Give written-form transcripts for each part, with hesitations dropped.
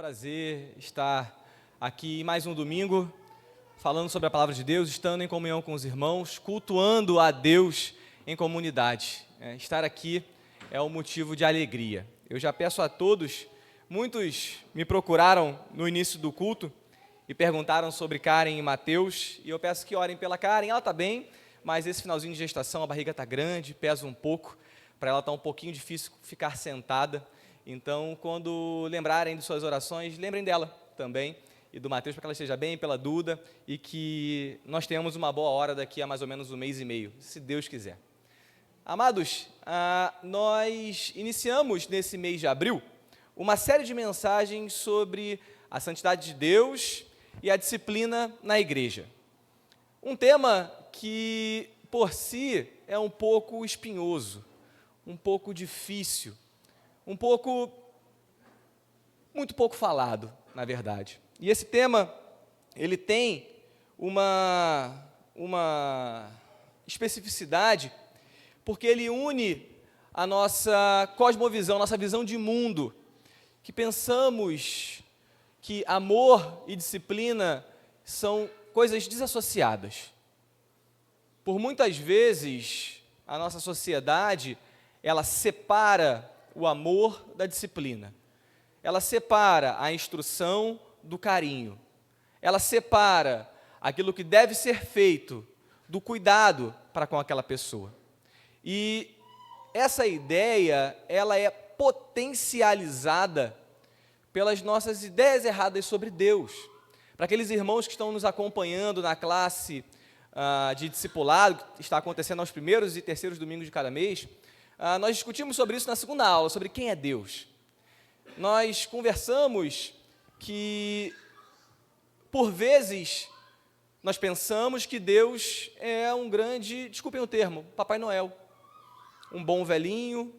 prazer estar aqui mais um domingo, falando sobre a palavra de Deus, estando em comunhão com os irmãos, cultuando a Deus em comunidade. Estar aqui é um motivo de alegria. Eu já peço a todos, muitos me procuraram no início do culto e perguntaram sobre Karen e Mateus, e eu peço que orem pela Karen. Ela está bem, mas esse finalzinho de gestação, a barriga está grande, pesa um pouco, para ela está um pouquinho difícil ficar sentada. Então, quando lembrarem de suas orações, lembrem dela também, e do Mateus, para que ela esteja bem, pela Duda, e que nós tenhamos uma boa hora daqui a mais ou menos um mês e meio, se Deus quiser. Amados, nós iniciamos nesse mês de abril uma série de mensagens sobre a santidade de Deus e a disciplina na igreja. Um tema que, por si, é um pouco espinhoso, um pouco difícil, muito pouco falado, na verdade. E esse tema, ele tem uma especificidade, porque ele une a nossa cosmovisão, nossa visão de mundo, que pensamos que amor e disciplina são coisas desassociadas. Por muitas vezes, a nossa sociedade, ela separa o amor da disciplina. Ela separa a instrução do carinho. Ela separa aquilo que deve ser feito do cuidado para com aquela pessoa. E essa ideia, ela é potencializada pelas nossas ideias erradas sobre Deus. Para aqueles irmãos que estão nos acompanhando na classe de discipulado, que está acontecendo aos primeiros e terceiros domingos de cada mês, nós discutimos sobre isso na segunda aula, sobre quem é Deus. Nós conversamos que, por vezes, nós pensamos que Deus é um grande, desculpem o termo, Papai Noel. Um bom velhinho,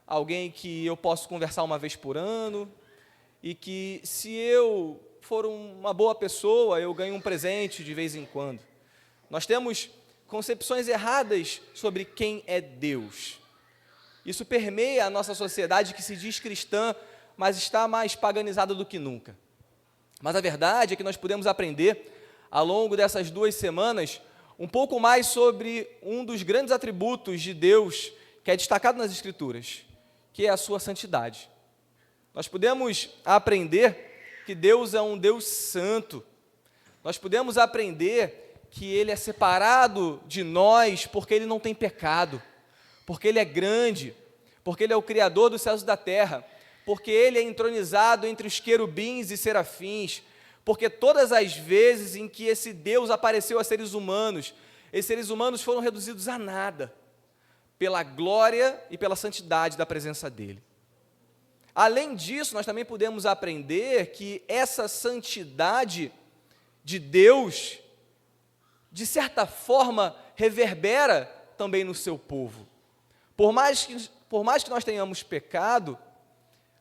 alguém que eu posso conversar uma vez por ano, e que, se eu for uma boa pessoa, eu ganho um presente de vez em quando. Nós temos concepções erradas sobre quem é Deus. Isso permeia a nossa sociedade que se diz cristã, mas está mais paganizada do que nunca. Mas a verdade é que nós podemos aprender, ao longo dessas 2 semanas, um pouco mais sobre um dos grandes atributos de Deus, que é destacado nas Escrituras, que é a sua santidade. Nós podemos aprender que Deus é um Deus santo. Nós podemos aprender que Ele é separado de nós porque Ele não tem pecado, porque Ele é grande, porque Ele é o Criador dos céus e da terra, porque Ele é entronizado entre os querubins e serafins, porque todas as vezes em que esse Deus apareceu a seres humanos, esses seres humanos foram reduzidos a nada, pela glória e pela santidade da presença dEle. Além disso, nós também podemos aprender que essa santidade de Deus, de certa forma, reverbera também no seu povo. Por mais que nós tenhamos pecado,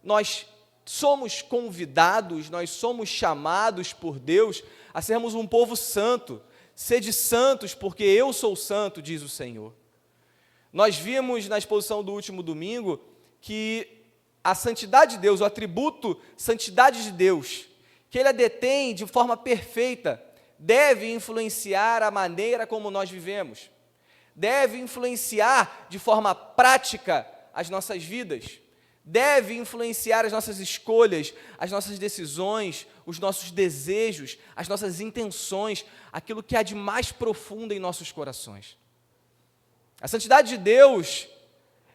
nós somos convidados, nós somos chamados por Deus a sermos um povo santo. Sede santos, porque eu sou santo, diz o Senhor. Nós vimos na exposição do último domingo que a santidade de Deus, o atributo santidade de Deus, que Ele a detém de forma perfeita, deve influenciar a maneira como nós vivemos. Deve influenciar de forma prática as nossas vidas, deve influenciar as nossas escolhas, as nossas decisões, os nossos desejos, as nossas intenções, aquilo que há de mais profundo em nossos corações. A santidade de Deus,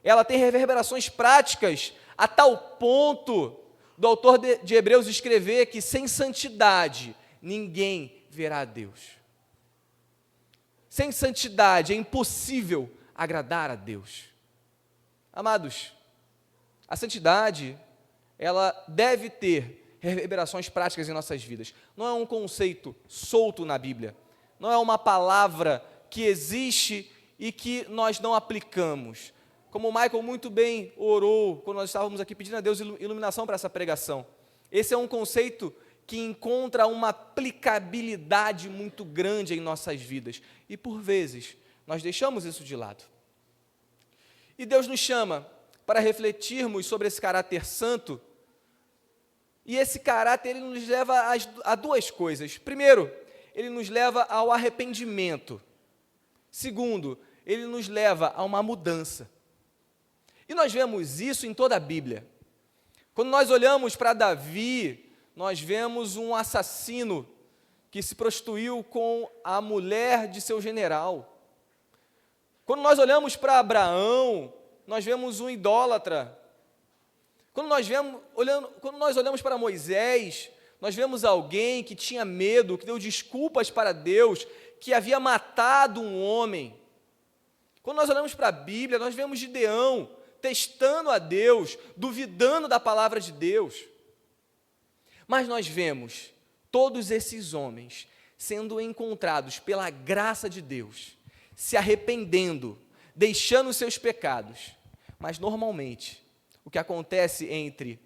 ela tem reverberações práticas, a tal ponto do autor de Hebreus escrever que sem santidade ninguém verá a Deus. Sem santidade é impossível agradar a Deus. Amados, a santidade, ela deve ter reverberações práticas em nossas vidas. Não é um conceito solto na Bíblia. Não é uma palavra que existe e que nós não aplicamos. Como o Michael muito bem orou quando nós estávamos aqui pedindo a Deus iluminação para essa pregação. Esse é um conceito que encontra uma aplicabilidade muito grande em nossas vidas. E, por vezes, nós deixamos isso de lado. E Deus nos chama para refletirmos sobre esse caráter santo E esse caráter, ele nos leva a duas coisas. Primeiro, ele nos leva ao arrependimento. Segundo, ele nos leva a uma mudança. E nós vemos isso em toda a Bíblia. Quando nós olhamos para Davi, nós vemos um assassino que se prostituiu com a mulher de seu general. Quando nós olhamos para Abraão, nós vemos um idólatra. Quando nós olhamos para Moisés, nós vemos alguém que tinha medo, que deu desculpas para Deus, que havia matado um homem. Quando nós olhamos para a Bíblia, nós vemos Gideão testando a Deus, duvidando da palavra de Deus. Mas nós vemos todos esses homens sendo encontrados pela graça de Deus, se arrependendo, deixando os seus pecados. Mas normalmente, o que acontece entre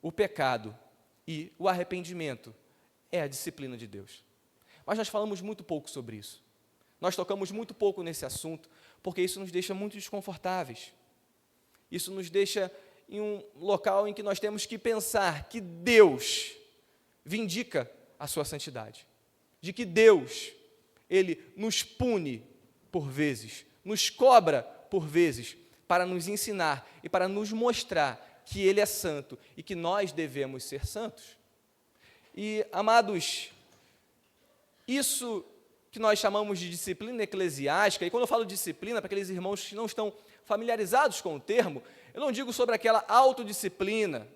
o pecado e o arrependimento é a disciplina de Deus. Mas nós falamos muito pouco sobre isso. Nós tocamos muito pouco nesse assunto, porque isso nos deixa muito desconfortáveis. Isso nos deixa em um local em que nós temos que pensar que Deus vindica a sua santidade, de que Deus, Ele nos pune por vezes, nos cobra por vezes, para nos ensinar e para nos mostrar que Ele é santo e que nós devemos ser santos. E, amados, isso que nós chamamos de disciplina eclesiástica, e quando eu falo disciplina, para aqueles irmãos que não estão familiarizados com o termo, eu não digo sobre aquela autodisciplina,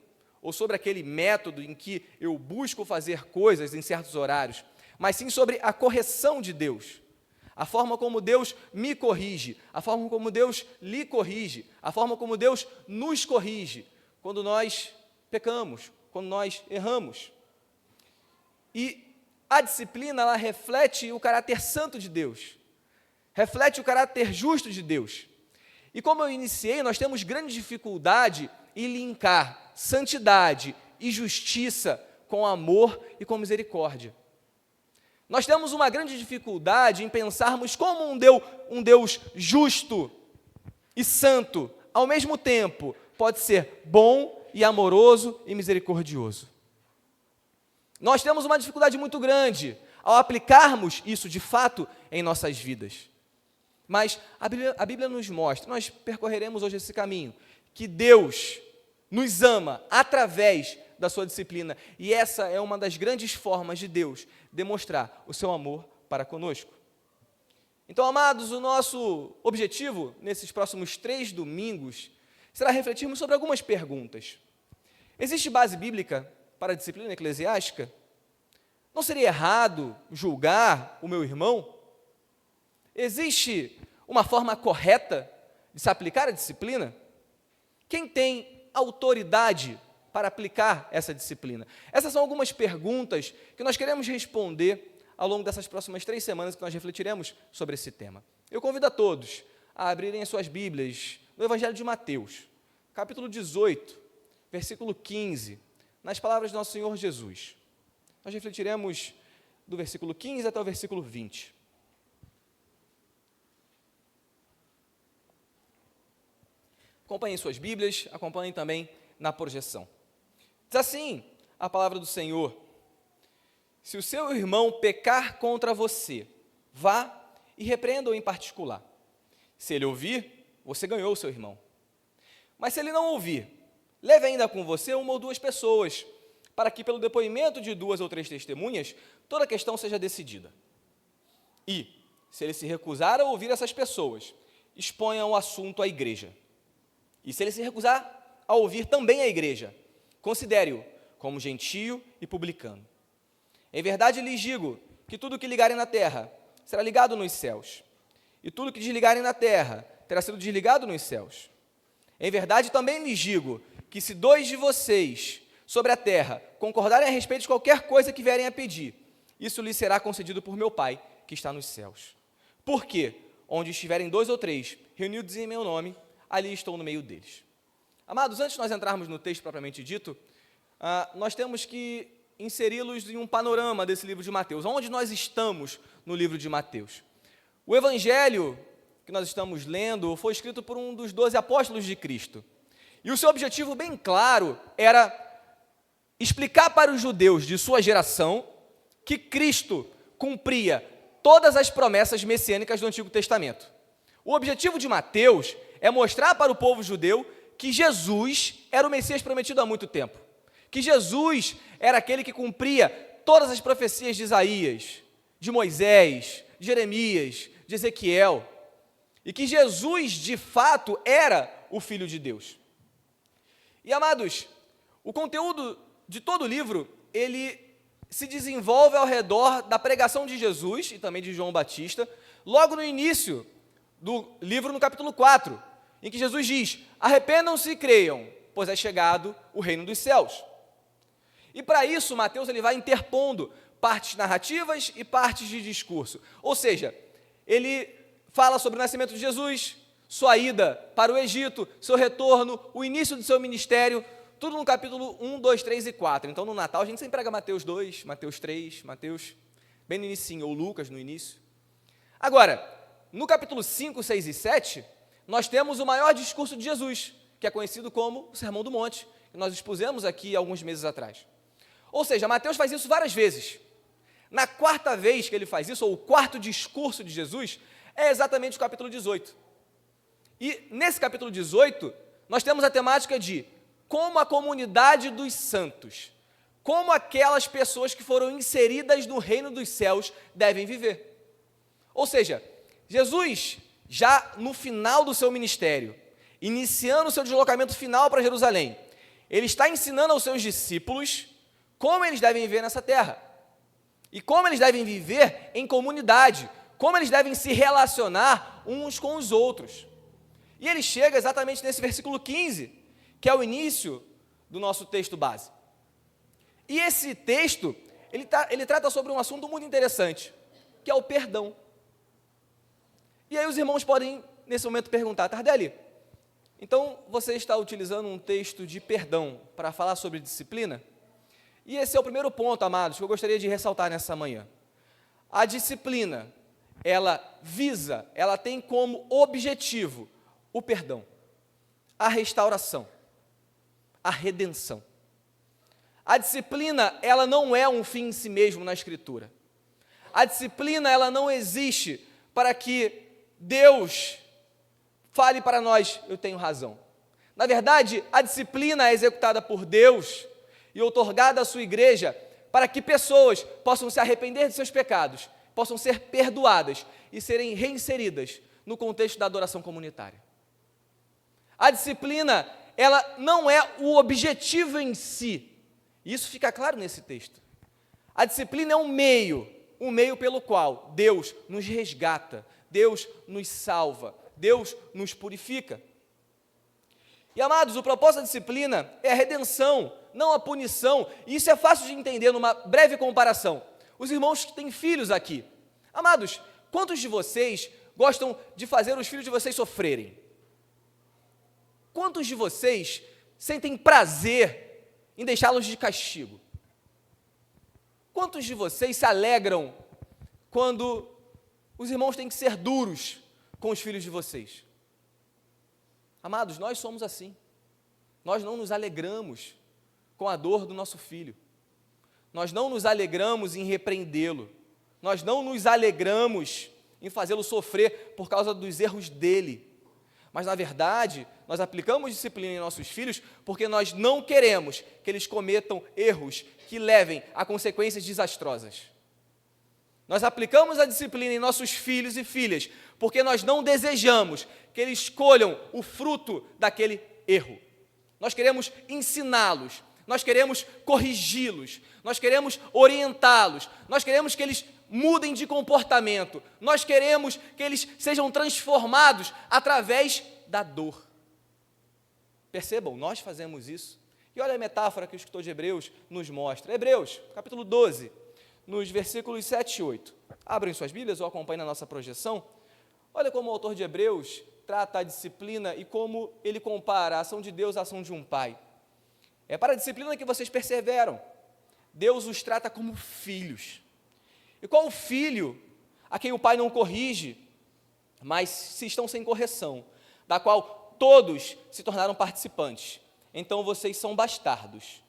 ou sobre aquele método em que eu busco fazer coisas em certos horários, mas sim sobre a correção de Deus, a forma como Deus me corrige, a forma como Deus lhe corrige, a forma como Deus nos corrige, quando nós pecamos, quando nós erramos. E a disciplina, ela reflete o caráter santo de Deus, reflete o caráter justo de Deus. E como eu iniciei, nós temos grande dificuldade em linkar santidade e justiça com amor e com misericórdia. Nós temos uma grande dificuldade em pensarmos como um Deus justo e santo, ao mesmo tempo, pode ser bom e amoroso e misericordioso. Nós temos uma dificuldade muito grande ao aplicarmos isso de fato em nossas vidas. Mas a Bíblia nos mostra, nós percorreremos hoje esse caminho, que Deus nos ama através da sua disciplina, e essa é uma das grandes formas de Deus demonstrar o seu amor para conosco. Então, amados, o nosso objetivo nesses próximos 3 domingos será refletirmos sobre algumas perguntas. Existe base bíblica para a disciplina eclesiástica? Não seria errado julgar o meu irmão? Existe uma forma correta de se aplicar a disciplina? Quem tem autoridade para aplicar essa disciplina? Essas são algumas perguntas que nós queremos responder ao longo dessas próximas 3 semanas que nós refletiremos sobre esse tema. Eu convido a todos a abrirem as suas Bíblias no Evangelho de Mateus, capítulo 18, versículo 15, nas palavras do nosso Senhor Jesus. Nós refletiremos do versículo 15 até o versículo 20. Acompanhem suas Bíblias, acompanhem também na projeção. Diz assim a palavra do Senhor: se o seu irmão pecar contra você, vá e repreenda-o em particular. Se ele ouvir, você ganhou o seu irmão. Mas se ele não ouvir, leve ainda com você 1 ou 2 pessoas, para que pelo depoimento de 2 ou 3 testemunhas, toda a questão seja decidida. E, se ele se recusar a ouvir essas pessoas, exponha o assunto à igreja. E se ele se recusar a ouvir também a igreja, considere-o como gentio e publicano. Em verdade lhes digo que tudo que ligarem na terra será ligado nos céus, e tudo que desligarem na terra terá sido desligado nos céus. Em verdade também lhes digo que se 2 de vocês sobre a terra concordarem a respeito de qualquer coisa que vierem a pedir, isso lhes será concedido por meu Pai que está nos céus. Porque onde estiverem 2 ou 3 reunidos em meu nome, ali estou no meio deles. Amados, antes de nós entrarmos no texto propriamente dito, nós temos que inseri-los em um panorama desse livro de Mateus. Onde nós estamos no livro de Mateus? O evangelho que nós estamos lendo foi escrito por um dos 12 apóstolos de Cristo. E o seu objetivo bem claro era explicar para os judeus de sua geração que Cristo cumpria todas as promessas messiânicas do Antigo Testamento. O objetivo de Mateus é mostrar para o povo judeu que Jesus era o Messias prometido há muito tempo, que Jesus era aquele que cumpria todas as profecias de Isaías, de Moisés, de Jeremias, de Ezequiel, e que Jesus, de fato, era o Filho de Deus. E, amados, o conteúdo de todo o livro, ele se desenvolve ao redor da pregação de Jesus e também de João Batista, logo no início do livro, no capítulo 4, em que Jesus diz: arrependam-se e creiam, pois é chegado o reino dos céus. E para isso, Mateus ele vai interpondo partes narrativas e partes de discurso. Ou seja, ele fala sobre o nascimento de Jesus, sua ida para o Egito, seu retorno, o início do seu ministério, tudo no capítulo 1, 2, 3 e 4. Então, no Natal, a gente sempre prega Mateus 2, Mateus 3, Mateus, bem no início, ou Lucas no início. Agora, no capítulo 5, 6 e 7, nós temos o maior discurso de Jesus, que é conhecido como o Sermão do Monte, que nós expusemos aqui alguns meses atrás. Ou seja, Mateus faz isso várias vezes. Na quarta vez que ele faz isso, ou o quarto discurso de Jesus, é exatamente o capítulo 18. E nesse capítulo 18, nós temos a temática de como a comunidade dos santos, como aquelas pessoas que foram inseridas no reino dos céus devem viver. Ou seja, Jesus, já no final do seu ministério, iniciando o seu deslocamento final para Jerusalém, ele está ensinando aos seus discípulos como eles devem viver nessa terra, e como eles devem viver em comunidade, como eles devem se relacionar uns com os outros. E ele chega exatamente nesse versículo 15, que é o início do nosso texto base. E esse texto, ele trata sobre um assunto muito interessante, que é o perdão. E aí os irmãos podem, nesse momento, perguntar: Tardelli, então você está utilizando um texto de perdão para falar sobre disciplina? E esse é o primeiro ponto, amados, que eu gostaria de ressaltar nessa manhã. A disciplina, ela tem como objetivo o perdão, a restauração, a redenção. A disciplina, ela não é um fim em si mesmo na Escritura. A disciplina, ela não existe para que Deus fale para nós: eu tenho razão. Na verdade, a disciplina é executada por Deus e outorgada à sua igreja para que pessoas possam se arrepender de seus pecados, possam ser perdoadas e serem reinseridas no contexto da adoração comunitária. A disciplina, ela não é o objetivo em si. Isso fica claro nesse texto. A disciplina é um meio pelo qual Deus nos resgata, Deus nos salva, Deus nos purifica. E, amados, o propósito da disciplina é a redenção, não a punição. E isso é fácil de entender numa breve comparação. Os irmãos que têm filhos aqui. Amados, quantos de vocês gostam de fazer os filhos de vocês sofrerem? Quantos de vocês sentem prazer em deixá-los de castigo? Quantos de vocês se alegram quando os irmãos têm que ser duros com os filhos de vocês? Amados, nós somos assim. Nós não nos alegramos com a dor do nosso filho. Nós não nos alegramos em repreendê-lo. Nós não nos alegramos em fazê-lo sofrer por causa dos erros dele. Mas, na verdade, nós aplicamos disciplina em nossos filhos porque nós não queremos que eles cometam erros que levem a consequências desastrosas. Nós aplicamos a disciplina em nossos filhos e filhas porque nós não desejamos que eles escolham o fruto daquele erro. Nós queremos ensiná-los, nós queremos corrigi-los, nós queremos orientá-los, nós queremos que eles mudem de comportamento, nós queremos que eles sejam transformados através da dor. Percebam, nós fazemos isso. E olha a metáfora que o escritor de Hebreus nos mostra. Hebreus, capítulo 12, nos versículos 7 e 8. Abrem suas Bíblias ou acompanhem na nossa projeção. Olha como o autor de Hebreus trata a disciplina e como ele compara a ação de Deus à ação de um pai. É para a disciplina que vocês perseveram. Deus os trata como filhos. E qual o filho a quem o pai não corrige, mas se estão sem correção, da qual todos se tornaram participantes? Então vocês são bastardos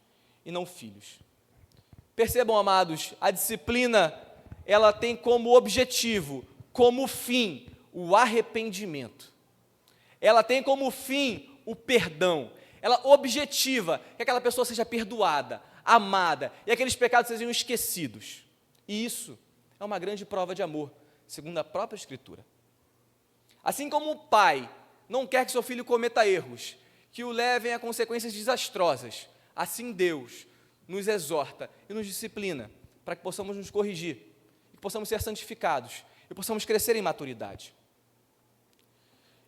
e não filhos. Percebam, amados, a disciplina, ela tem como objetivo, como fim, o arrependimento. Ela tem como fim o perdão. Ela objetiva que aquela pessoa seja perdoada, amada, e aqueles pecados sejam esquecidos. E isso é uma grande prova de amor, segundo a própria Escritura. Assim como o pai não quer que seu filho cometa erros, que o levem a consequências desastrosas, assim Deus nos exorta e nos disciplina para que possamos nos corrigir, que possamos ser santificados e possamos crescer em maturidade.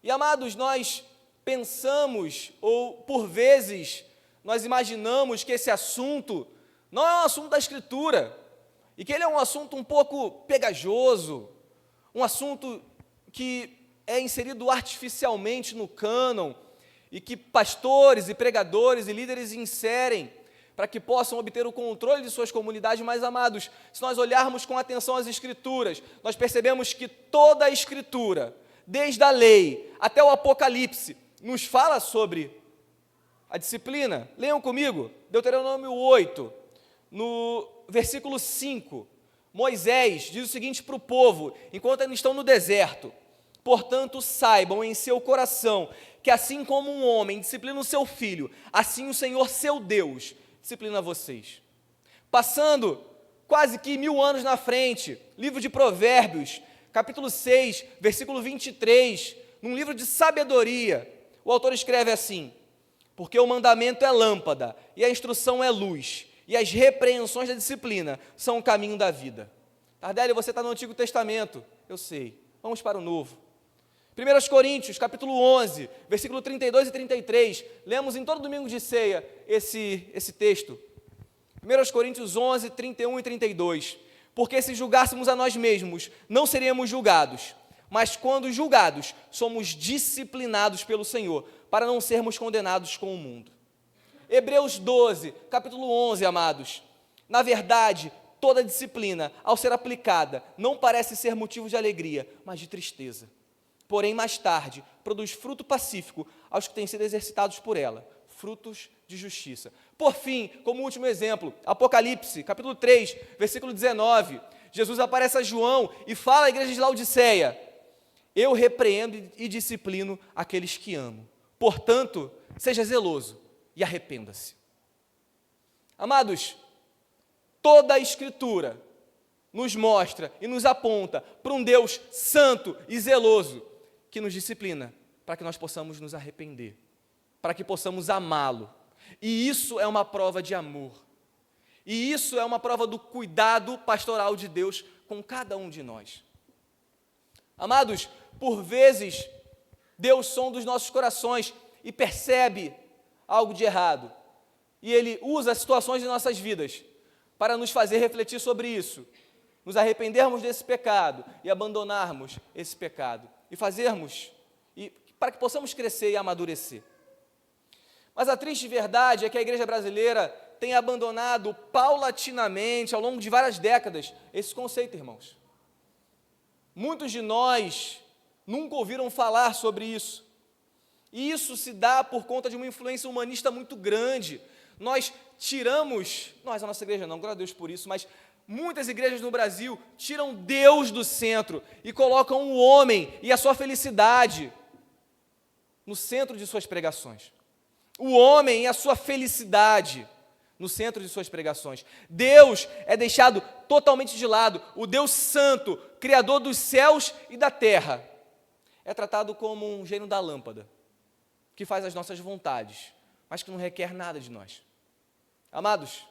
E, amados, nós pensamos, ou por vezes, nós imaginamos que esse assunto não é um assunto da Escritura, e que ele é um assunto um pouco pegajoso, um assunto que é inserido artificialmente no cânon, e que pastores e pregadores e líderes inserem para que possam obter o controle de suas comunidades. Mais amados, se nós olharmos com atenção as Escrituras, nós percebemos que toda a Escritura, desde a lei até o Apocalipse, nos fala sobre a disciplina. Leiam comigo, Deuteronômio 8, no versículo 5, Moisés diz o seguinte para o povo, enquanto eles estão no deserto: portanto, saibam em seu coração que assim como um homem disciplina o seu filho, assim o Senhor seu Deus disciplina vocês. Passando quase que 1000 anos na frente, livro de Provérbios, capítulo 6, versículo 23, num livro de sabedoria, o autor escreve assim: porque o mandamento é lâmpada, e a instrução é luz, e as repreensões da disciplina são o caminho da vida. Tardelli, você está no Antigo Testamento, eu sei, vamos para o Novo. 1 Coríntios, capítulo 11, versículo 32 e 33, lemos em todo domingo de ceia esse texto. 1 Coríntios 11, 31 e 32, porque se julgássemos a nós mesmos, não seríamos julgados, mas quando julgados, somos disciplinados pelo Senhor, para não sermos condenados com o mundo. Hebreus 12, capítulo 11, amados, na verdade, toda disciplina, ao ser aplicada, não parece ser motivo de alegria, mas de tristeza. Porém, mais tarde, produz fruto pacífico aos que têm sido exercitados por ela, frutos de justiça. Por fim, como último exemplo, Apocalipse, capítulo 3, versículo 19, Jesus aparece a João e fala à igreja de Laodiceia: eu repreendo e disciplino aqueles que amo. Portanto, seja zeloso e arrependa-se. Amados, toda a Escritura nos mostra e nos aponta para um Deus santo e zeloso, que nos disciplina, para que nós possamos nos arrepender, para que possamos amá-lo. E isso é uma prova de amor. E isso é uma prova do cuidado pastoral de Deus com cada um de nós. Amados, por vezes, Deus sonda os nossos corações e percebe algo de errado. E Ele usa as situações de nossas vidas para nos fazer refletir sobre isso, nos arrependermos desse pecado e abandonarmos esse pecado. E fazermos, para que possamos crescer e amadurecer. Mas a triste verdade é que a igreja brasileira tem abandonado paulatinamente, ao longo de várias décadas, esse conceito, irmãos. Muitos de nós nunca ouviram falar sobre isso. E isso se dá por conta de uma influência humanista muito grande. Nós tiramos, a nossa igreja não, glória a Deus por isso, mas muitas igrejas no Brasil tiram Deus do centro e colocam o homem e a sua felicidade no centro de suas pregações. O homem e a sua felicidade no centro de suas pregações. Deus é deixado totalmente de lado. O Deus santo, criador dos céus e da terra, é tratado como um gênio da lâmpada, que faz as nossas vontades, mas que não requer nada de nós. Amados,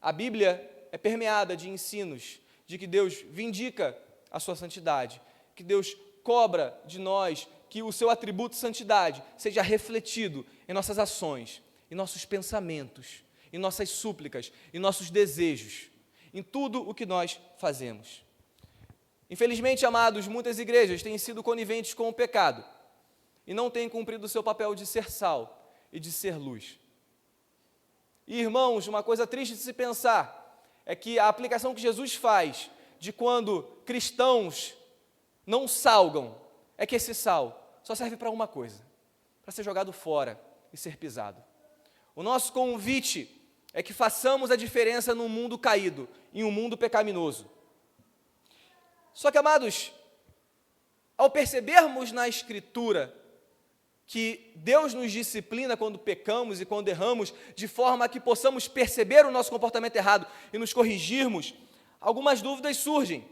a Bíblia é permeada de ensinos de que Deus vindica a sua santidade, que Deus cobra de nós que o seu atributo de santidade seja refletido em nossas ações, em nossos pensamentos, em nossas súplicas, em nossos desejos, em tudo o que nós fazemos. Infelizmente, amados, muitas igrejas têm sido coniventes com o pecado e não têm cumprido o seu papel de ser sal e de ser luz. E, irmãos, uma coisa triste de se pensar é que a aplicação que Jesus faz de quando cristãos não salgam, é que esse sal só serve para uma coisa: para ser jogado fora e ser pisado. O nosso convite é que façamos a diferença num mundo caído, em um mundo pecaminoso. Só que, amados, ao percebermos na Escritura que Deus nos disciplina quando pecamos e quando erramos, de forma que possamos perceber o nosso comportamento errado e nos corrigirmos, algumas dúvidas surgem.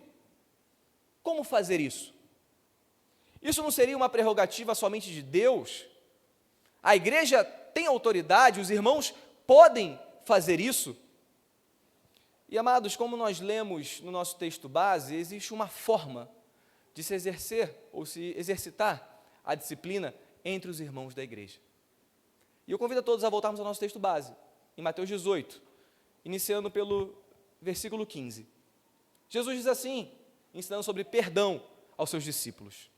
Como fazer isso? Isso não seria uma prerrogativa somente de Deus? A igreja tem autoridade, os irmãos podem fazer isso? E, amados, como nós lemos no nosso texto base, existe uma forma de se exercer ou se exercitar a disciplina entre os irmãos da igreja. E eu convido a todos a voltarmos ao nosso texto base, em Mateus 18, iniciando pelo versículo 15. Jesus diz assim, ensinando sobre perdão aos seus discípulos: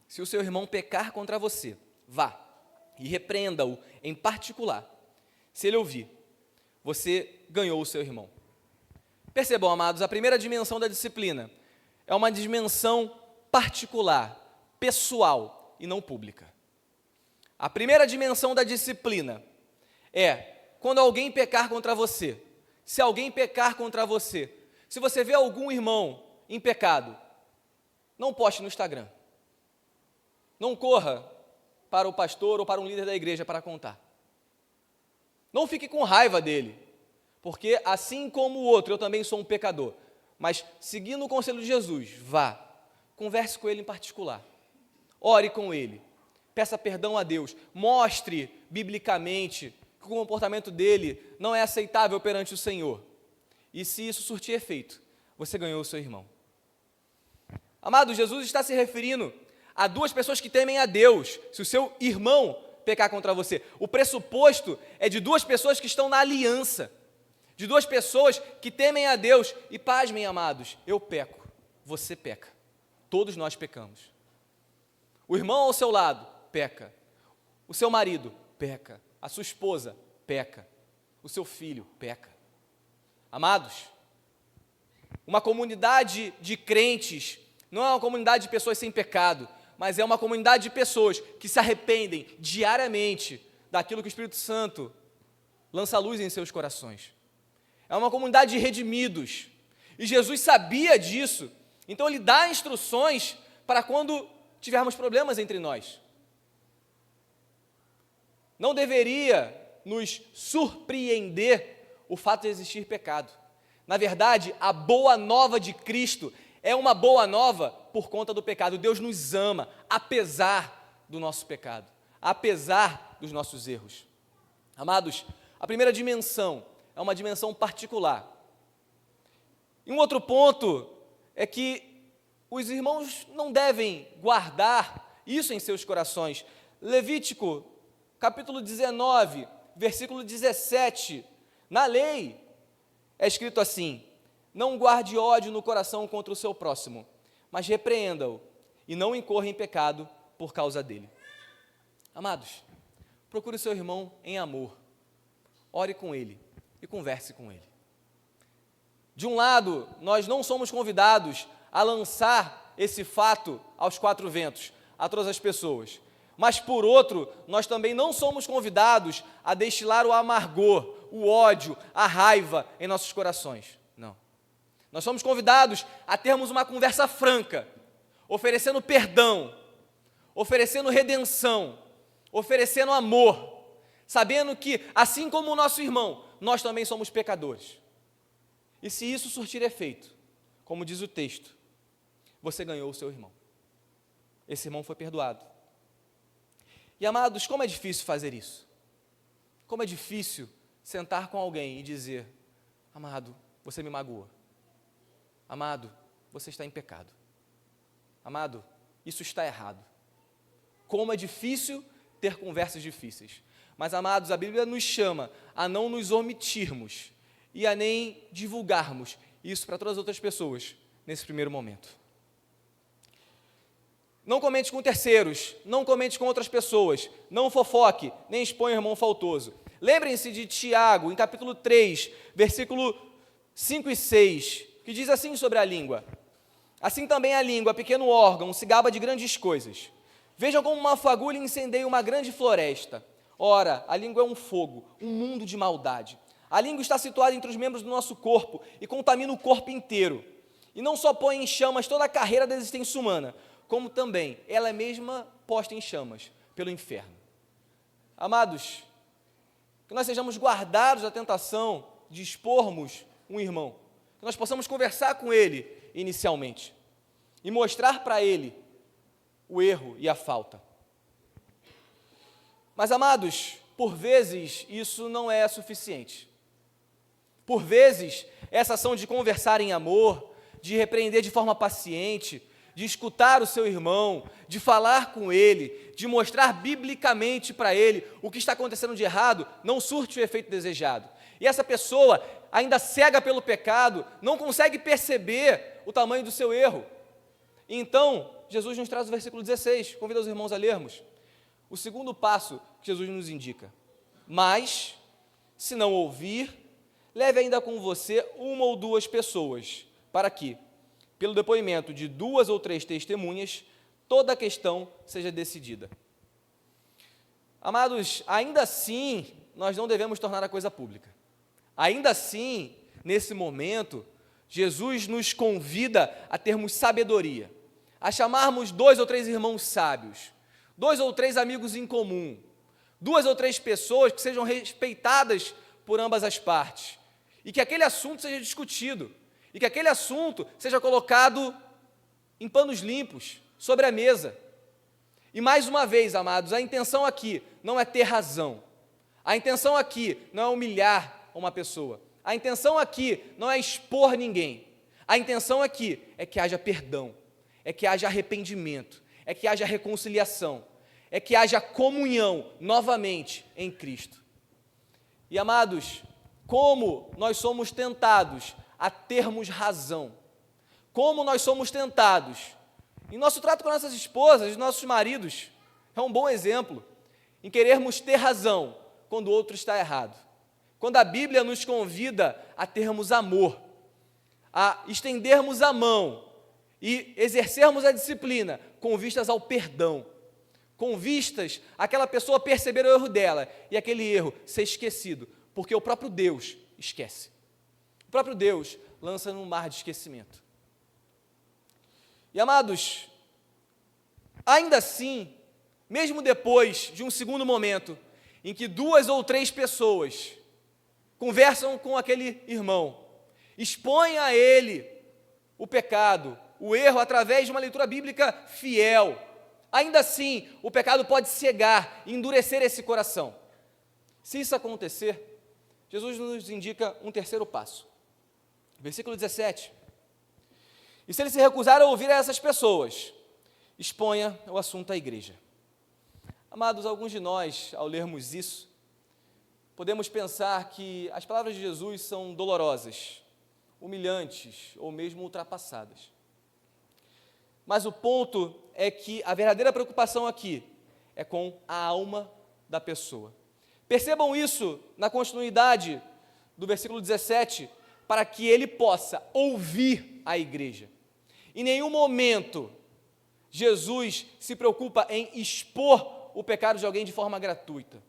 se o seu irmão pecar contra você, vá e repreenda-o em particular. Se ele ouvir, você ganhou o seu irmão. Percebam, amados, a primeira dimensão da disciplina é uma dimensão particular, pessoal e não pública. A primeira dimensão da disciplina é quando alguém pecar contra você. Se alguém pecar contra você, se você vê algum irmão em pecado, não poste no Instagram. Não corra para o pastor ou para um líder da igreja para contar. Não fique com raiva dele, porque assim como o outro, eu também sou um pecador. Mas, seguindo o conselho de Jesus, vá, converse com ele em particular, ore com ele, peça perdão a Deus, mostre biblicamente que o comportamento dele não é aceitável perante o Senhor. E se isso surtir efeito, você ganhou o seu irmão. Amado, Jesus está se referindo a duas pessoas que temem a Deus. Se o seu irmão pecar contra você, o pressuposto é de duas pessoas que estão na aliança, de duas pessoas que temem a Deus. E pasmem, amados, eu peco, você peca, todos nós pecamos. O irmão ao seu lado peca, o seu marido peca, a sua esposa peca, o seu filho peca. Amados, uma comunidade de crentes não é uma comunidade de pessoas sem pecado, mas é uma comunidade de pessoas que se arrependem diariamente daquilo que o Espírito Santo lança luz em seus corações. É uma comunidade de redimidos, e Jesus sabia disso, então Ele dá instruções para quando tivermos problemas entre nós. Não deveria nos surpreender o fato de existir pecado. Na verdade, a boa nova de Cristo é uma boa nova por conta do pecado. Deus nos ama, apesar do nosso pecado, apesar dos nossos erros. Amados, a primeira dimensão é uma dimensão particular. E um outro ponto é que os irmãos não devem guardar isso em seus corações. Levítico, capítulo 19, versículo 17, na lei é escrito assim: não guarde ódio no coração contra o seu próximo, mas repreenda-o e não incorra em pecado por causa dele. Amados, procure o seu irmão em amor, ore com ele e converse com ele. De um lado, nós não somos convidados a lançar esse fato aos quatro ventos, a todas as pessoas, mas por outro, nós também não somos convidados a destilar o amargor, o ódio, a raiva em nossos corações. Não. Nós somos convidados a termos uma conversa franca, oferecendo perdão, oferecendo redenção, oferecendo amor, sabendo que, assim como o nosso irmão, nós também somos pecadores. E se isso surtir efeito, como diz o texto, você ganhou o seu irmão. Esse irmão foi perdoado. E, amados, como é difícil fazer isso? Como é difícil sentar com alguém e dizer: amado, você me magoou. Amado, você está em pecado. Amado, isso está errado. Como é difícil ter conversas difíceis. Mas, amados, a Bíblia nos chama a não nos omitirmos e a nem divulgarmos isso para todas as outras pessoas nesse primeiro momento. Não comente com terceiros, não comente com outras pessoas, não fofoque, nem exponha o irmão faltoso. Lembrem-se de Tiago, em capítulo 3, versículo 5 e 6, que diz assim sobre a língua: assim também a língua, pequeno órgão, se gaba de grandes coisas. Vejam como uma fagulha incendeia uma grande floresta. Ora, a língua é um fogo, um mundo de maldade. A língua está situada entre os membros do nosso corpo e contamina o corpo inteiro. E não só põe em chamas toda a carreira da existência humana, como também ela é mesma posta em chamas pelo inferno. Amados, que nós sejamos guardados da tentação de expormos um irmão, que nós possamos conversar com ele inicialmente e mostrar para ele o erro e a falta. Mas, amados, por vezes isso não é suficiente. Por vezes, essa ação de conversar em amor, de repreender de forma paciente, de escutar o seu irmão, de falar com ele, de mostrar biblicamente para ele o que está acontecendo de errado, não surte o efeito desejado. E essa pessoa, ainda cega pelo pecado, não consegue perceber o tamanho do seu erro. E então, Jesus nos traz o versículo 16, convida os irmãos a lermos. O segundo passo que Jesus nos indica: mas, se não ouvir, leve ainda com você uma ou duas pessoas, para que, pelo depoimento de 2 ou 3 testemunhas, toda a questão seja decidida. Amados, ainda assim, nós não devemos tornar a coisa pública. Ainda assim, nesse momento, Jesus nos convida a termos sabedoria, a chamarmos 2 ou 3 irmãos sábios, 2 ou 3 amigos em comum, 2 ou 3 pessoas que sejam respeitadas por ambas as partes, e que aquele assunto seja discutido, e que aquele assunto seja colocado em panos limpos, sobre a mesa. E mais uma vez, amados, a intenção aqui não é ter razão, a intenção aqui não é humilhar uma pessoa, a intenção aqui não é expor ninguém, a intenção aqui é que haja perdão, é que haja arrependimento, é que haja reconciliação, é que haja comunhão novamente em Cristo. E, amados, como nós somos tentados a termos razão, como nós somos tentados, em nosso trato com nossas esposas, nossos maridos, é um bom exemplo, em querermos ter razão quando o outro está errado. Quando a Bíblia nos convida a termos amor, a estendermos a mão e exercermos a disciplina com vistas ao perdão, com vistas àquela pessoa perceber o erro dela e aquele erro ser esquecido, porque o próprio Deus esquece. O próprio Deus lança num mar de esquecimento. E, amados, ainda assim, mesmo depois de um segundo momento, em que 2 ou 3 pessoas conversam com aquele irmão, expõem a ele o pecado, o erro, através de uma leitura bíblica fiel, ainda assim, o pecado pode cegar e endurecer esse coração. Se isso acontecer, Jesus nos indica um terceiro passo. Versículo 17. E se ele se recusar a ouvir a essas pessoas, exponha o assunto à igreja. Amados, alguns de nós, ao lermos isso, podemos pensar que as palavras de Jesus são dolorosas, humilhantes ou mesmo ultrapassadas. Mas o ponto é que a verdadeira preocupação aqui é com a alma da pessoa. Percebam isso na continuidade do versículo 17, para que ele possa ouvir a igreja. Em nenhum momento Jesus se preocupa em expor o pecado de alguém de forma gratuita.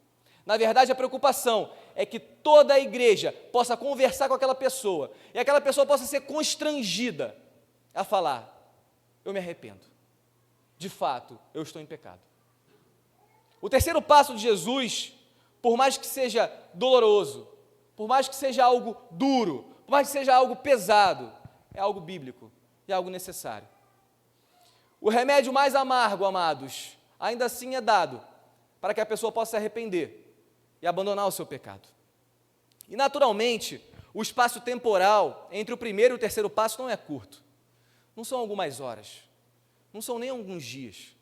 Na verdade, a preocupação é que toda a igreja possa conversar com aquela pessoa e aquela pessoa possa ser constrangida a falar: eu me arrependo, de fato, eu estou em pecado. O terceiro passo de Jesus, por mais que seja doloroso, por mais que seja algo duro, por mais que seja algo pesado, é algo bíblico, é algo necessário. O remédio mais amargo, amados, ainda assim é dado para que a pessoa possa se arrepender e abandonar o seu pecado. E naturalmente, o espaço temporal entre o primeiro e o terceiro passo não é curto. Não são algumas horas, não são nem alguns dias,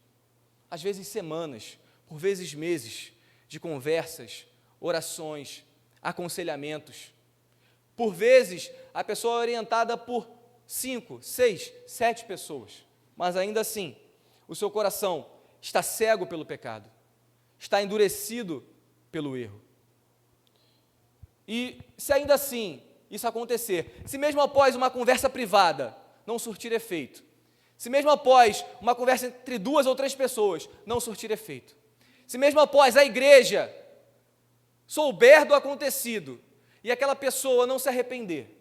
às vezes semanas, por vezes meses, de conversas, orações, aconselhamentos. Por vezes, a pessoa é orientada por 5, 6, 7 pessoas, mas ainda assim, o seu coração está cego pelo pecado, está endurecido pelo erro. E se ainda assim isso acontecer, se mesmo após uma conversa privada não surtir efeito, se mesmo após uma conversa entre 2 ou 3 pessoas não surtir efeito, se mesmo após a igreja souber do acontecido e aquela pessoa não se arrepender,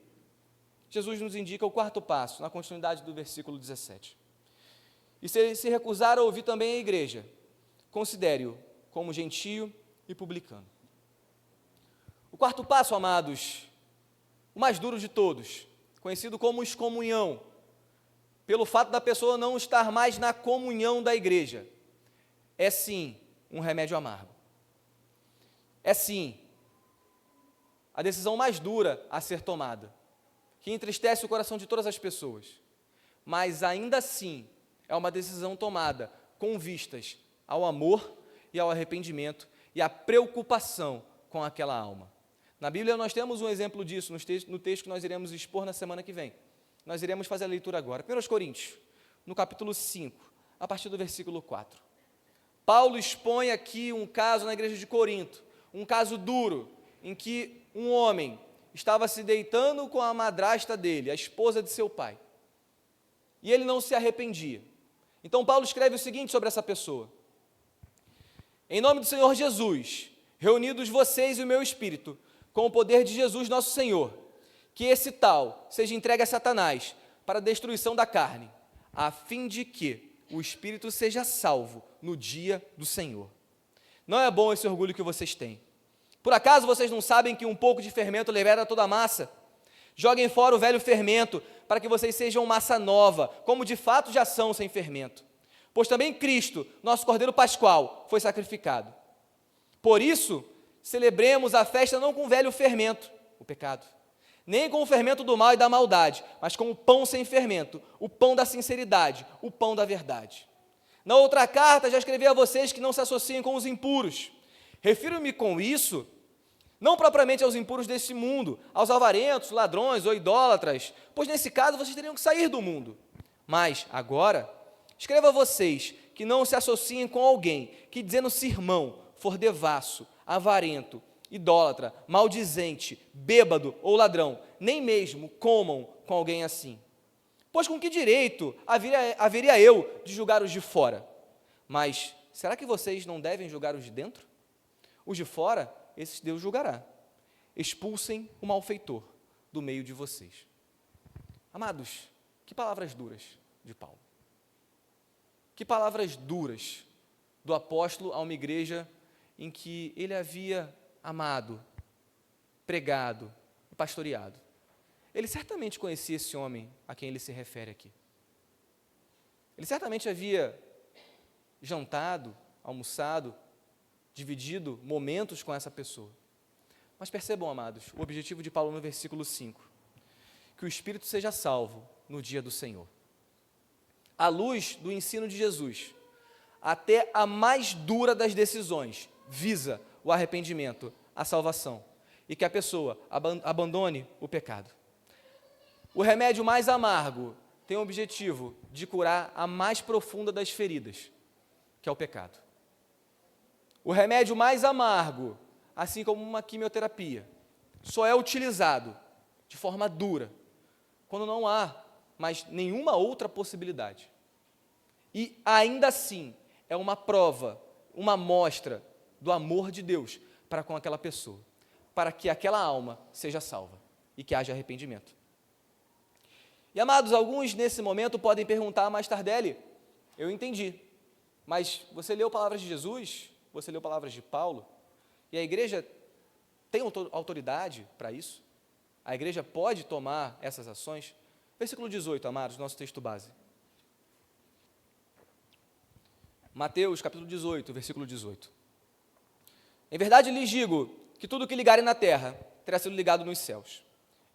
Jesus nos indica o quarto passo, na continuidade do versículo 17. E se ele se recusar a ouvir também a igreja, considere-o como gentio e publicano. O quarto passo, amados, o mais duro de todos, conhecido como excomunhão, pelo fato da pessoa não estar mais na comunhão da igreja, é sim um remédio amargo. É sim a decisão mais dura a ser tomada, que entristece o coração de todas as pessoas, mas ainda assim é uma decisão tomada com vistas ao amor e ao arrependimento e à preocupação com aquela alma. Na Bíblia nós temos um exemplo disso no texto que nós iremos expor na semana que vem. Nós iremos fazer a leitura agora. 1 Coríntios, no capítulo 5, a partir do versículo 4. Paulo expõe aqui um caso na igreja de Corinto, um caso duro, em que um homem estava se deitando com a madrasta dele, a esposa de seu pai, e ele não se arrependia. Então Paulo escreve o seguinte sobre essa pessoa: em nome do Senhor Jesus, reunidos vocês e o meu espírito, com o poder de Jesus nosso Senhor, que esse tal seja entregue a Satanás para a destruição da carne, a fim de que o espírito seja salvo no dia do Senhor. Não é bom esse orgulho que vocês têm. Por acaso vocês não sabem que um pouco de fermento leveda toda a massa? Joguem fora o velho fermento, para que vocês sejam massa nova, como de fato já são sem fermento. Pois também Cristo, nosso Cordeiro Pascual, foi sacrificado. Por isso, celebremos a festa não com o velho fermento, o pecado, nem com o fermento do mal e da maldade, mas com o pão sem fermento, o pão da sinceridade, o pão da verdade. Na outra carta já escrevi a vocês que não se associem com os impuros. Refiro-me com isso não propriamente aos impuros deste mundo, aos avarentos, ladrões ou idólatras, pois nesse caso vocês teriam que sair do mundo. Mas, agora, escrevo a vocês que não se associem com alguém que, dizendo-se irmão, for devasso, avarento, idólatra, maldizente, bêbado ou ladrão, nem mesmo comam com alguém assim. Pois com que direito haveria eu de julgar os de fora? Mas será que vocês não devem julgar os de dentro? Os de fora, esses Deus julgará. Expulsem o malfeitor do meio de vocês. Amados, que palavras duras de Paulo. Que palavras duras do apóstolo a uma igreja em que ele havia amado, pregado e pastoreado. Ele certamente conhecia esse homem a quem ele se refere aqui. Ele certamente havia jantado, almoçado, dividido momentos com essa pessoa. Mas percebam, amados, o objetivo de Paulo no versículo 5, que o espírito seja salvo no dia do Senhor. À luz do ensino de Jesus, até a mais dura das decisões visa o arrependimento, a salvação, e que a pessoa abandone o pecado. O remédio mais amargo tem o objetivo de curar a mais profunda das feridas, que é o pecado. O remédio mais amargo, assim como uma quimioterapia, só é utilizado de forma dura, quando não há mais nenhuma outra possibilidade. E ainda assim, é uma prova, uma amostra do amor de Deus para com aquela pessoa, para que aquela alma seja salva e que haja arrependimento. E amados, alguns nesse momento podem perguntar, mas Tardelli, eu entendi, mas você leu palavras de Jesus? Você leu palavras de Paulo? E a igreja tem autoridade para isso? A igreja pode tomar essas ações? Versículo 18, amados, nosso texto base. Mateus, capítulo 18, versículo 18. Em verdade lhes digo que tudo que ligarem na terra terá sido ligado nos céus,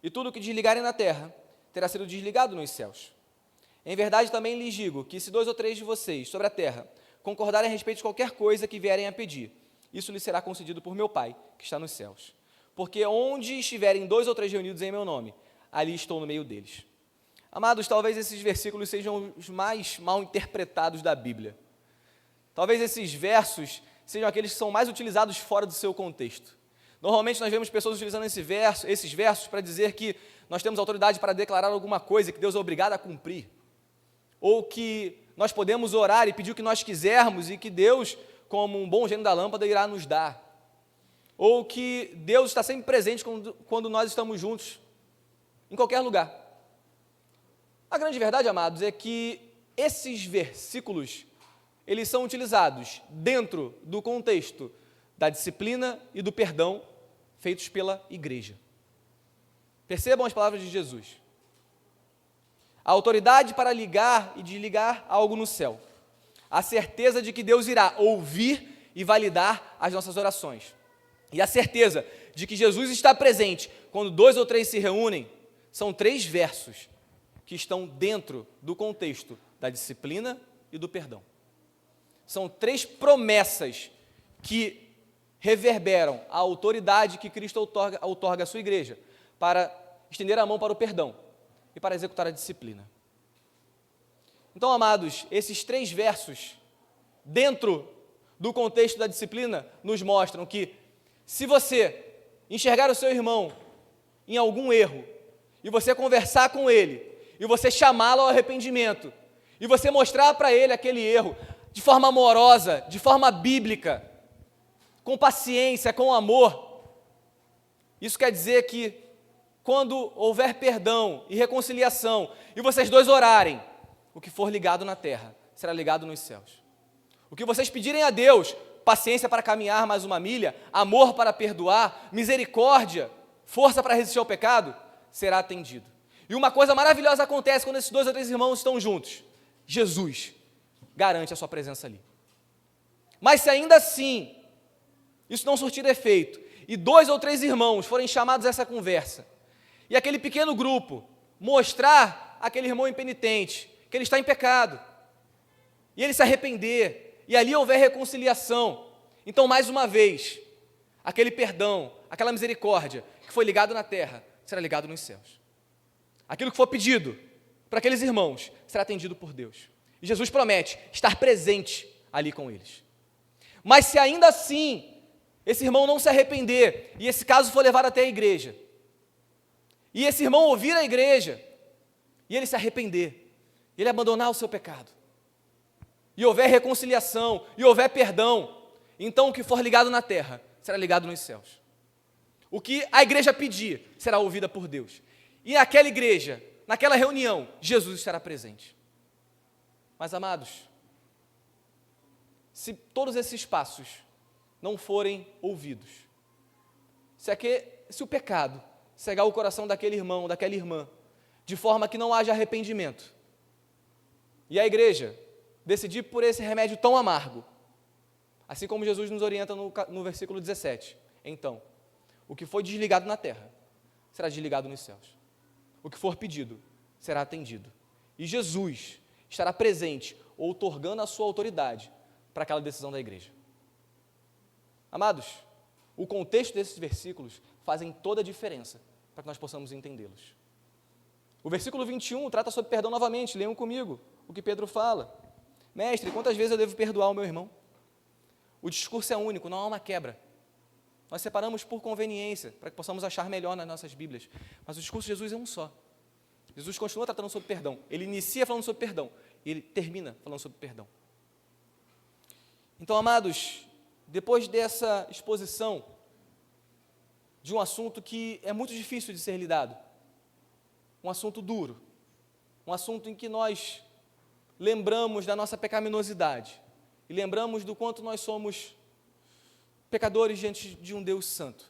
e tudo que desligarem na terra terá sido desligado nos céus. Em verdade também lhes digo que se 2 ou 3 de vocês sobre a terra concordarem a respeito de qualquer coisa que vierem a pedir, isso lhes será concedido por meu Pai, que está nos céus. Porque onde estiverem 2 ou 3 reunidos em meu nome, ali estou no meio deles. Amados, talvez esses versículos sejam os mais mal interpretados da Bíblia. Talvez esses versos sejam aqueles que são mais utilizados fora do seu contexto. Normalmente nós vemos pessoas utilizando esses versos para dizer que nós temos autoridade para declarar alguma coisa que Deus é obrigado a cumprir, ou que nós podemos orar e pedir o que nós quisermos e que Deus, como um bom gênio da lâmpada, irá nos dar. ou que Deus está sempre presente quando nós estamos juntos, em qualquer lugar. A grande verdade, amados, é que esses versículos, eles são utilizados dentro do contexto da disciplina e do perdão feitos pela igreja. Percebam as palavras de Jesus. A autoridade para ligar e desligar algo no céu. A certeza de que Deus irá ouvir e validar as nossas orações. E a certeza de que Jesus está presente quando 2 ou 3 se reúnem, são 3 versos que estão dentro do contexto da disciplina e do perdão. São 3 promessas que reverberam a autoridade que Cristo outorga à sua igreja para estender a mão para o perdão e para executar a disciplina. Então, amados, esses 3 versos, dentro do contexto da disciplina, nos mostram que se você enxergar o seu irmão em algum erro, e você conversar com ele, e você chamá-lo ao arrependimento, e você mostrar para ele aquele erro de forma amorosa, de forma bíblica, com paciência, com amor, isso quer dizer que quando houver perdão e reconciliação, e vocês dois orarem, o que for ligado na terra será ligado nos céus. O que vocês pedirem a Deus, paciência para caminhar mais uma milha, amor para perdoar, misericórdia, força para resistir ao pecado, será atendido. E uma coisa maravilhosa acontece quando esses 2 ou 3 irmãos estão juntos. Jesus garante a sua presença ali. Mas se ainda assim isso não surtir efeito, e 2 ou 3 irmãos forem chamados a essa conversa, e aquele pequeno grupo mostrar aquele irmão impenitente que ele está em pecado, e ele se arrepender, e ali houver reconciliação, então mais uma vez, aquele perdão, aquela misericórdia que foi ligado na terra, será ligado nos céus. Aquilo que for pedido para aqueles irmãos será atendido por Deus. E Jesus promete estar presente ali com eles. Mas se ainda assim esse irmão não se arrepender, e esse caso for levado até a igreja, e esse irmão ouvir a igreja, e ele se arrepender, ele abandonar o seu pecado, e houver reconciliação, e houver perdão, então o que for ligado na terra será ligado nos céus. O que a igreja pedir será ouvida por Deus. E naquela igreja, naquela reunião, Jesus estará presente. Mas, amados, se todos esses passos não forem ouvidos, se o pecado cegar o coração daquele irmão, daquela irmã, de forma que não haja arrependimento, e a igreja decidir por esse remédio tão amargo, assim como Jesus nos orienta no versículo 17, então, o que foi desligado na terra será desligado nos céus. O que for pedido será atendido. E Jesus estará presente, outorgando a sua autoridade para aquela decisão da igreja. Amados, o contexto desses versículos fazem toda a diferença para que nós possamos entendê-los. O versículo 21 trata sobre perdão novamente, leiam comigo o que Pedro fala. Mestre, quantas vezes eu devo perdoar o meu irmão? O discurso é único, não há uma quebra. Nós separamos por conveniência, para que possamos achar melhor nas nossas Bíblias. Mas o discurso de Jesus é um só. Jesus continua tratando sobre perdão. Ele inicia falando sobre perdão, e ele termina falando sobre perdão. Então, amados, depois dessa exposição de um assunto que é muito difícil de ser lidado, um assunto duro, um assunto em que nós lembramos da nossa pecaminosidade e lembramos do quanto nós somos pecadores diante de um Deus santo.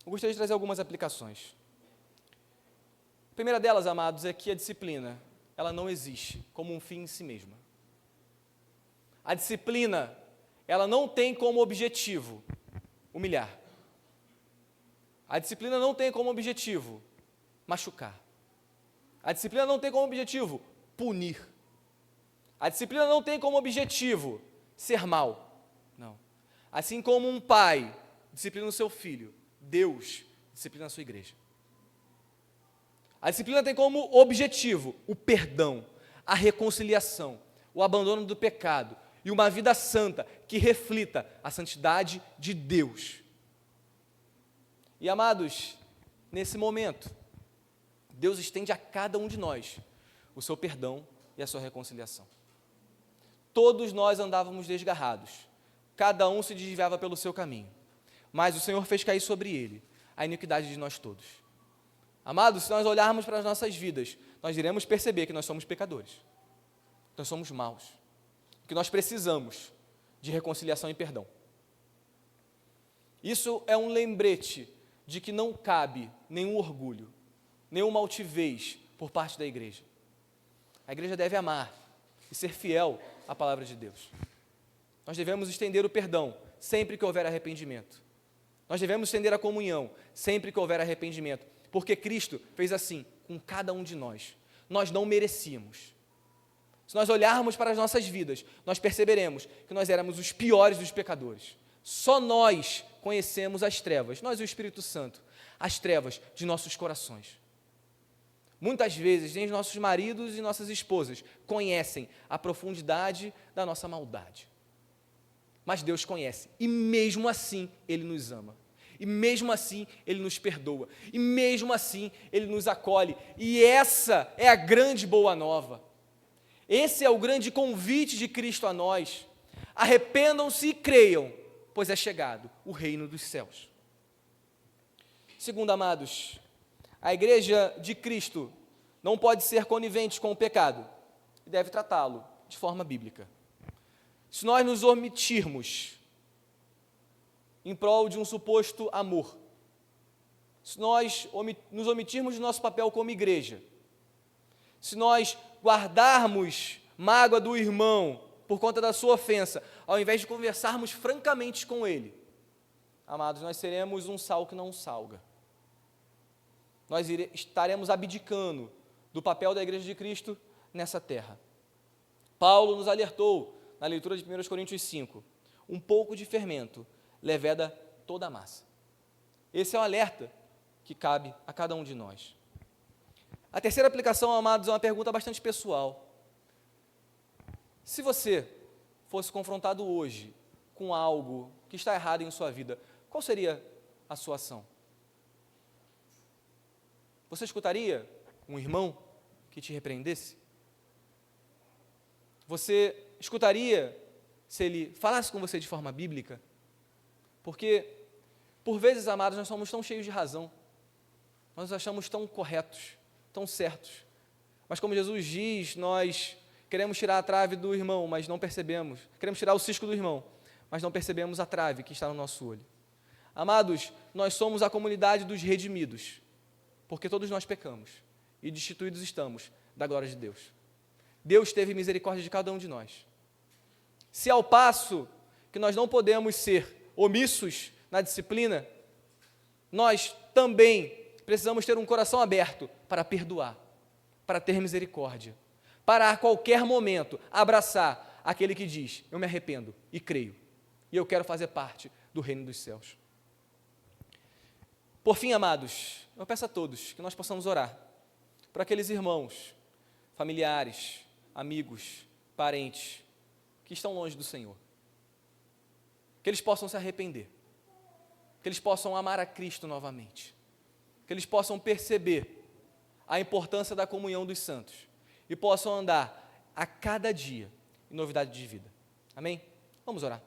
Eu gostaria de trazer algumas aplicações. A primeira delas, amados, é que a disciplina, ela não existe como um fim em si mesma. A disciplina, ela não tem como objetivo humilhar. A disciplina não tem como objetivo machucar. A disciplina não tem como objetivo punir. A disciplina não tem como objetivo ser mal. Não. Assim como um pai disciplina o seu filho, Deus disciplina a sua igreja. A disciplina tem como objetivo o perdão, a reconciliação, o abandono do pecado e uma vida santa que reflita a santidade de Deus. E, amados, nesse momento, Deus estende a cada um de nós o seu perdão e a sua reconciliação. Todos nós andávamos desgarrados, cada um se desviava pelo seu caminho, mas o Senhor fez cair sobre ele a iniquidade de nós todos. Amados, se nós olharmos para as nossas vidas, nós iremos perceber que nós somos pecadores, nós somos maus, que nós precisamos de reconciliação e perdão. Isso é um lembrete de que não cabe nenhum orgulho, nenhuma altivez por parte da igreja. A igreja deve amar e ser fiel à palavra de Deus. Nós devemos estender o perdão sempre que houver arrependimento. Nós devemos estender a comunhão sempre que houver arrependimento, porque Cristo fez assim com cada um de nós. Nós não merecíamos. Se nós olharmos para as nossas vidas, nós perceberemos que nós éramos os piores dos pecadores. Só nós conhecemos as trevas, nós e o Espírito Santo, as trevas de nossos corações. Muitas vezes, nem os nossos maridos e nossas esposas conhecem a profundidade da nossa maldade. Mas Deus conhece, e mesmo assim Ele nos ama. E mesmo assim Ele nos perdoa. E mesmo assim Ele nos acolhe. E essa é a grande boa nova. Esse é o grande convite de Cristo a nós. Arrependam-se e creiam, pois é chegado o reino dos céus. Segundo, amados, a igreja de Cristo não pode ser conivente com o pecado e deve tratá-lo de forma bíblica. Se nós nos omitirmos em prol de um suposto amor, se nós nos omitirmos do nosso papel como igreja, se nós guardarmos mágoa do irmão por conta da sua ofensa, ao invés de conversarmos francamente com ele, amados, nós seremos um sal que não salga. Nós estaremos abdicando do papel da igreja de Cristo nessa terra. Paulo nos alertou na leitura de 1 Coríntios 5, um pouco de fermento leveda toda a massa. Esse é um alerta que cabe a cada um de nós. A terceira aplicação, amados, é uma pergunta bastante pessoal. Se você fosse confrontado hoje com algo que está errado em sua vida, qual seria a sua ação? Você escutaria um irmão que te repreendesse? Você escutaria se ele falasse com você de forma bíblica? Porque, por vezes, amados, nós somos tão cheios de razão, nós nos achamos tão corretos, tão certos, mas como Jesus diz, nós queremos tirar a trave do irmão, mas não percebemos, queremos tirar o cisco do irmão, mas não percebemos a trave que está no nosso olho. Amados, nós somos a comunidade dos redimidos, porque todos nós pecamos e destituídos estamos da glória de Deus. Deus teve misericórdia de cada um de nós. Se ao passo que nós não podemos ser omissos na disciplina, nós também precisamos ter um coração aberto para perdoar, para ter misericórdia, para a qualquer momento abraçar aquele que diz, eu me arrependo e creio, e eu quero fazer parte do reino dos céus. Por fim, amados, eu peço a todos que nós possamos orar por aqueles irmãos, familiares, amigos, parentes, que estão longe do Senhor. Que eles possam se arrepender, que eles possam amar a Cristo novamente, que eles possam perceber a importância da comunhão dos santos e possam andar a cada dia em novidade de vida. Amém? Vamos orar.